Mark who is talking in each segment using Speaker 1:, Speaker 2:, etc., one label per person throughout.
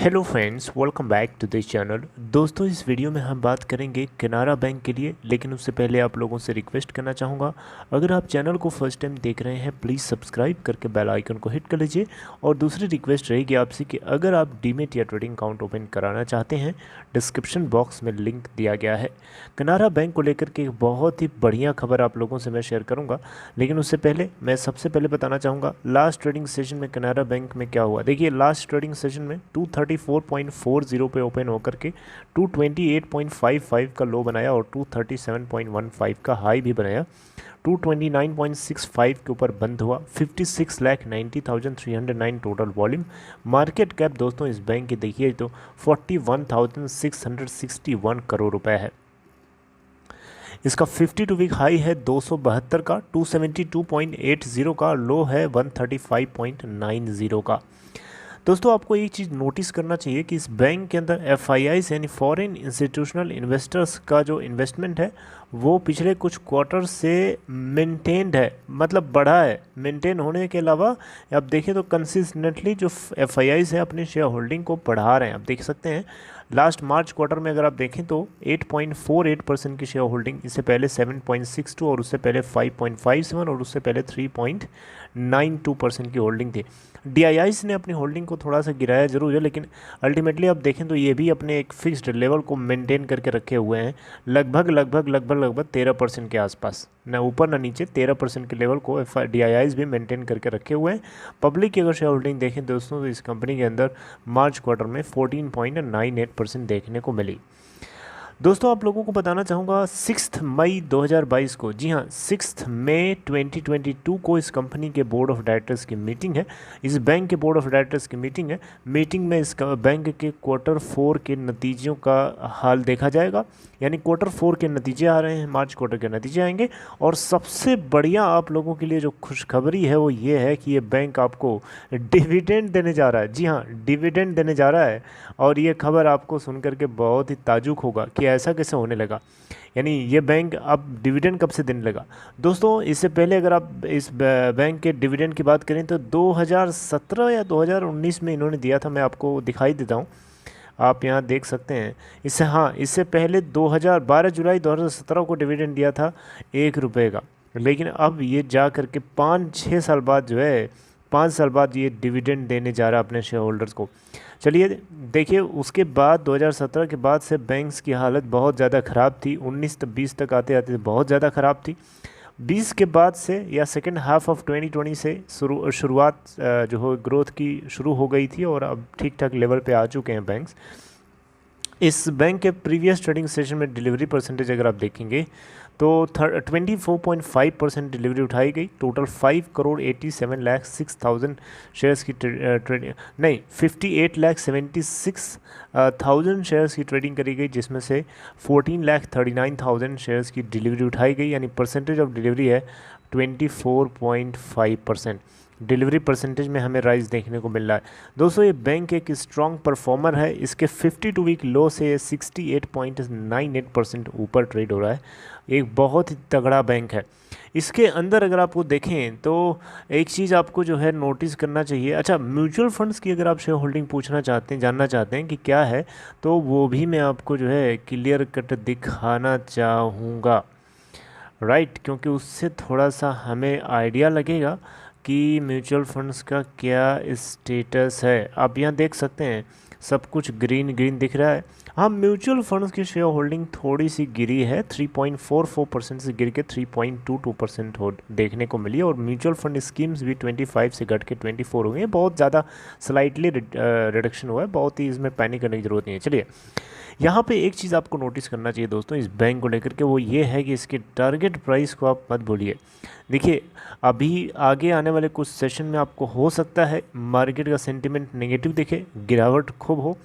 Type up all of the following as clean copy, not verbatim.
Speaker 1: Hello friends, welcome back to this channel. दोस्तों, इस video में हम बात करेंगे केनरा बैंक के लिए, लेकिन उससे पहले आप लोगों से रिक्वेस्ट करना चाहूँगा, अगर आप चैनल को फर्स्ट टाइम देख रहे हैं प्लीज़ सब्सक्राइब करके बेल आइकन को हिट कर लीजिए। और दूसरी रिक्वेस्ट रहेगी आपसे कि अगर आप डीमेट या ट्रेडिंग अकाउंट ओपन कराना चाहते हैं, डिस्क्रिप्शन बॉक्स में लिंक दिया गया है। केनरा बैंक को लेकर के एक बहुत ही बढ़िया खबर आप लोगों से मैं शेयर करूँगा, लेकिन उससे पहले मैं सबसे पहले बताना चाहूँगा लास्ट ट्रेडिंग सेशन में केनरा बैंक में क्या हुआ। देखिए, लास्ट ट्रेडिंग सेशन में 234.40 पे ओपन होकर के 228.55 का लो बनाया और 237.15 का हाई भी बनाया। 229.65 के ऊपर बंद हुआ। 56,90,309 टोटल वॉल्यूम। मार्केट कैप दोस्तों इस बैंक की देखिए तो 41,661 करोड़ रुपए है। इसका 52 वीक हाई है 272 का, 272.80 का लो है 135.90 का। दोस्तों, आपको एक चीज़ नोटिस करना चाहिए कि इस बैंक के अंदर एफआईआईस यानी फॉरेन इंस्टीट्यूशनल इन्वेस्टर्स का जो इन्वेस्टमेंट है वो पिछले कुछ क्वार्टर से मेंटेन्ड है, मतलब बढ़ा है। मेंटेन होने के अलावा आप देखें तो कंसिस्टेंटली जो एफआईआईस है अपने शेयर होल्डिंग को बढ़ा रहे हैं। आप देख सकते हैं लास्ट मार्च क्वार्टर में अगर आप देखें तो 8.48% की शेयर होल्डिंग, इससे पहले 7.62 और उससे पहले 5.57 और उससे पहले 3.92% की होल्डिंग थी। डीआईआईस ने अपनी होल्डिंग को थोड़ा सा गिराया जरूर है, लेकिन अल्टीमेटली आप देखें तो ये भी अपने एक फिक्स्ड लेवल को मेंटेन करके रखे हुए हैं, लगभग 13% के आसपास, ना ऊपर ना नीचे 13% के लेवल को डीआईआईस भी मेंटेन करके रखे हुए हैं। पब्लिक की अगर शेयर होल्डिंग देखें दोस्तों तो इस कंपनी के अंदर मार्च क्वार्टर में 14.98% देखने को मिली। दोस्तों, आप लोगों को बताना चाहूँगा 6 मई 2022 को, जी हाँ 6 मई 2022 को इस कंपनी के बोर्ड ऑफ डायरेक्टर्स की मीटिंग है। इस बैंक के बोर्ड ऑफ डायरेक्टर्स की मीटिंग है। मीटिंग में इस बैंक के Q4 के नतीजों का हाल देखा जाएगा। यानी Q4 के नतीजे आ रहे हैं, मार्च क्वार्टर के नतीजे आएंगे। और सबसे बढ़िया आप लोगों के लिए जो खुशखबरी है वो ये है कि ये बैंक आपको डिविडेंड देने जा रहा है। जी हाँ, डिविडेंड देने जा रहा है। और ये खबर आपको सुनकर के बहुत ही ताजुब होगा कि ऐसा कैसे होने लगा, यानी ये बैंक अब डिविडेंड कब से देने लगा। दोस्तों, इससे पहले अगर आप इस बैंक के डिविडेंड की बात करें तो 2017 या 2019 में इन्होंने दिया था। मैं आपको दिखाई देता हूँ, आप यहाँ देख सकते हैं। इससे पहले 12 जुलाई 2017 को डिविडेंड दिया था 1 रुपये का, लेकिन अब ये जा करके 5-6 साल बाद जो है 5 साल बाद ये डिविडेंड देने जा रहा है अपने शेयर होल्डर्स को। चलिए देखिए, उसके बाद 2017 के बाद से बैंक्स की हालत बहुत ज़्यादा ख़राब थी। 19 तक 20 तक आते आते बहुत ज़्यादा ख़राब थी। 20 के बाद से या सेकेंड हाफ ऑफ 2020 से शुरुआत जो हो ग्रोथ की शुरू हो गई थी और अब ठीक ठाक लेवल पे आ चुके हैं बैंक्स। इस बैंक के प्रीवियस ट्रेडिंग सेशन में डिलीवरी परसेंटेज अगर आप देखेंगे तो 24.5% डिलीवरी उठाई गई। टोटल 5,87,06,000 शेयर्स की ट्रेडिंग नहीं 58,76,000 शेयर्स की ट्रेडिंग करी गई, जिसमें से 14,39,000 शेयर्स की डिलीवरी उठाई गई। यानी परसेंटेज ऑफ डिलीवरी है 24.5%। डिलीवरी परसेंटेज में हमें राइज देखने को मिल रहा है। दोस्तों, ये बैंक एक स्ट्रॉन्ग परफॉर्मर है। इसके 52 वीक लो से 68.98% ऊपर ट्रेड हो रहा है। एक बहुत ही तगड़ा बैंक है। इसके अंदर अगर आपको देखें तो एक चीज़ आपको जो है नोटिस करना चाहिए। अच्छा, म्यूचुअल फंड्स की अगर आप शेयर होल्डिंग पूछना चाहते हैं, जानना चाहते हैं कि क्या है, तो वो भी मैं आपको जो है क्लियर कट दिखाना चाहूँगा, राइट, क्योंकि उससे थोड़ा सा हमें आइडिया लगेगा कि म्यूचुअल फंड्स का क्या स्टेटस है। आप यहाँ देख सकते हैं सब कुछ ग्रीन ग्रीन दिख रहा है। हाँ, म्यूचुअल फंड्स की शेयर होल्डिंग थोड़ी सी गिरी है, 3.44% से गिर के 3.22% हो देखने को मिली। और म्यूचुअल फंड स्कीम्स भी 25 से घट के 24 हो गई है। बहुत ज़्यादा स्लाइटली रिडक्शन हुआ है, बहुत ही इसमें पैनिक करने की ज़रूरत नहीं है। चलिए, यहाँ पे एक चीज़ आपको नोटिस करना चाहिए दोस्तों इस बैंक को लेकर के, वो ये है कि इसके टारगेट प्राइस को आप मत भूलिए। देखिए, अभी आगे आने वाले कुछ सेशन में आपको हो सकता है मार्केट का सेंटिमेंट नेगेटिव दिखे, गिरावट खूब हो।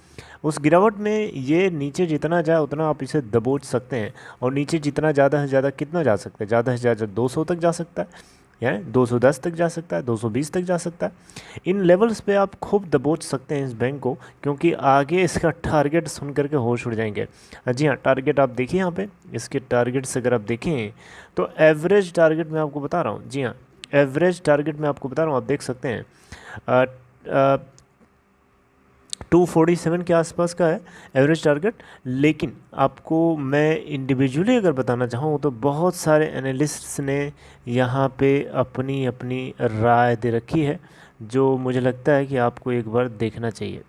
Speaker 1: उस गिरावट में ये नीचे जितना जाए उतना आप इसे दबोच सकते हैं। और नीचे जितना ज़्यादा से ज़्यादा कितना जा सकता है, ज़्यादा से ज़्यादा 200 तक जा सकता है, यानी 210 तक जा सकता है, 220 तक जा सकता है। इन लेवल्स पे आप खूब दबोच सकते हैं इस बैंक को, क्योंकि आगे इसका टारगेट सुन करके होश उड़ जाएंगे। जी हाँ, टारगेट आप देखिए यहाँ पे, इसके टारगेट्स अगर आप देखें तो एवरेज टारगेट मैं आपको बता रहा हूँ। जी हाँ, एवरेज टारगेट मैं आपको बता रहा हूँ, आप देख सकते हैं 247 के आसपास का है एवरेज टारगेट। लेकिन आपको मैं इंडिविजुअली अगर बताना चाहूँ तो बहुत सारे एनालिस्ट्स ने यहाँ पे अपनी अपनी राय दे रखी है, जो मुझे लगता है कि आपको एक बार देखना चाहिए।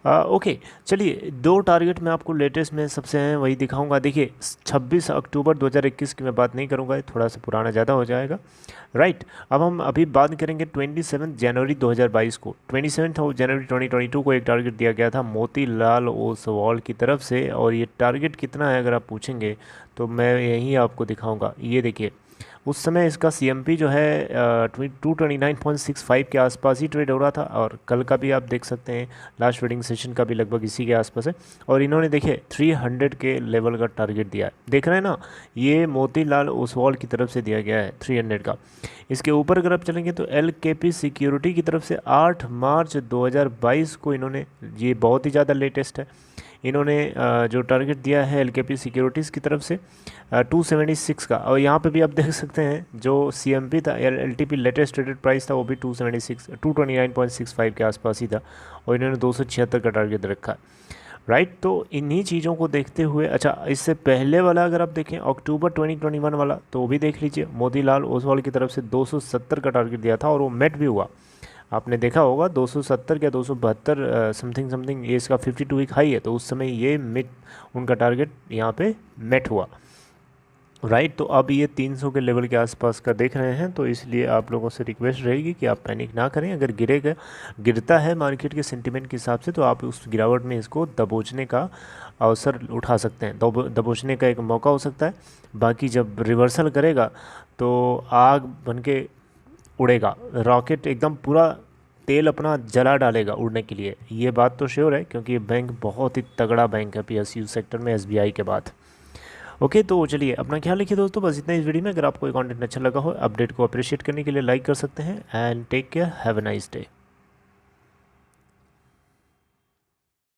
Speaker 1: ओके, चलिए दो टारगेट मैं आपको लेटेस्ट में सबसे हैं वही दिखाऊंगा। देखिए 26 अक्टूबर 2021 की मैं बात नहीं करूंगा, थोड़ा सा पुराना ज़्यादा हो जाएगा, राइट। अब हम अभी बात करेंगे 27 जनवरी 2022 को। 27 जनवरी 2022 को एक टारगेट दिया गया था मोतीलाल ओसवाल की तरफ से, और ये टारगेट कितना है अगर आप पूछेंगे तो मैं यही आपको दिखाऊँगा। ये देखिए उस समय इसका CMP जो है 229.65 के आसपास ही ट्रेड हो रहा था, और कल का भी आप देख सकते हैं, लास्ट ट्रेडिंग सेशन का भी लगभग इसी के आसपास है। और इन्होंने देखिए 300 के लेवल का टारगेट दिया है, देख रहे हैं ना, ये मोतीलाल ओसवाल की तरफ से दिया गया है 300 का। इसके ऊपर अगर आप चलेंगे तो LKP सिक्योरिटी की तरफ से 8 मार्च 2022 को इन्होंने, ये बहुत ही ज़्यादा लेटेस्ट है, इन्होंने जो टारगेट दिया है LKP सिक्योरिटीज़ की तरफ से 276 का। और यहाँ पे भी आप देख सकते हैं जो CMP था, LTP लेटेस्ट ट्रेडेड प्राइस था, वो भी 229.65 के आसपास ही था, और इन्होंने 276 का टारगेट रखा है, राइट। तो इन्हीं चीज़ों को देखते हुए, अच्छा इससे पहले वाला अगर आप देखें अक्टूबर 2021 वाला, तो वो भी देख लीजिए, मोतीलाल ओसवाल की तरफ से 270 का टारगेट दिया था और वो मेट भी हुआ। आपने देखा होगा 270 या 272 समथिंग ये इसका 52 वीक हाई है, तो उस समय ये मिड उनका टारगेट यहाँ पे मेट हुआ, राइट। तो अब ये 300 के लेवल के आसपास का देख रहे हैं, तो इसलिए आप लोगों से रिक्वेस्ट रहेगी कि आप पैनिक ना करें। अगर गिरता है मार्केट के सेंटीमेंट के हिसाब से, तो आप उस गिरावट में इसको दबोचने का अवसर उठा सकते हैं, दबोचने का एक मौका हो सकता है। बाकी जब रिवर्सल करेगा तो आग बन के उड़ेगा, रॉकेट एकदम पूरा तेल अपना जला डालेगा उड़ने के लिए, ये बात तो श्योर है, क्योंकि ये बैंक बहुत ही तगड़ा बैंक है PSU सेक्टर में SBI के बाद। ओके, तो चलिए अपना ख्याल रखिए दोस्तों, बस इतना इस वीडियो में। अगर आपको ये कंटेंट अच्छा लगा हो, अपडेट को अप्रिशिएट करने के लिए लाइक कर सकते हैं, and take care, have a nice day.